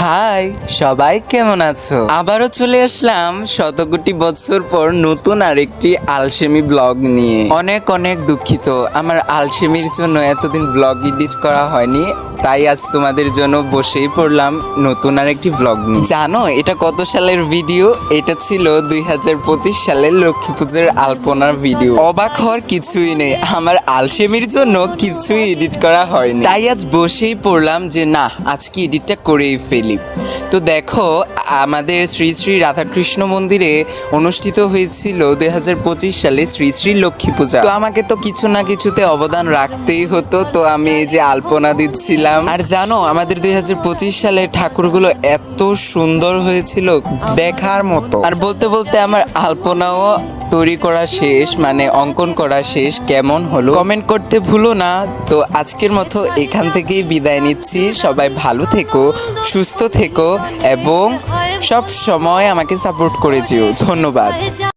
High, সবাই কেমন আছো? আবারও চলে আসলাম শতকোটি বছর পর নতুন আরেকটি আলসেমি ব্লগ নিয়ে। অনেক অনেক দুঃখিত, আমার আলসেমির জন্য এতদিন ব্লগ এডিট করা হয়নি, তাই আজ তোমাদের জন্য বসেই পড়লাম নতুন আরেকটি ব্লগ নিয়ে। জানো এটা কত সালের ভিডিও? এটা ছিল 2025 সালের লক্ষ্মী পূজার আলপনার ভিডিও। অবাক হওয়ার কিছুই নেই, আমার আলসেমির জন্য কিছুই এডিট করা হয়নি, তাই আজ বসেই পড়লাম যে না, আজকে এডিটটা করেই ফেলি। তো দেখো, আমাদের শ্রী শ্রী রাধাকৃষ্ণ মন্দিরে অনুষ্ঠিত হয়েছিল 2025 সালে শ্রী শ্রী লক্ষ্মী পূজা। তো আমাকে তো কিছু না কিছুতে অবদান রাখতেই হতো, তো আমি এই যে আলপনা দিচ্ছিলাম। আর জানো, আমাদের 2025 সালে ঠাকুরগুলো এত সুন্দর হয়েছিল, দেখার মতো। আর বলতে বলতে আমার আলপনাও তৈরি করা শেষ, মানে অঙ্কন করা শেষ। কেমন হলো কমেন্ট করতে ভুলো না। তো আজকের মতো এখান থেকেই বিদায় নিচ্ছি। সবাই ভালো থেকো, সুস্থ থেকো এবং সব সময় আমাকে সাপোর্ট করে যেও। ধন্যবাদ।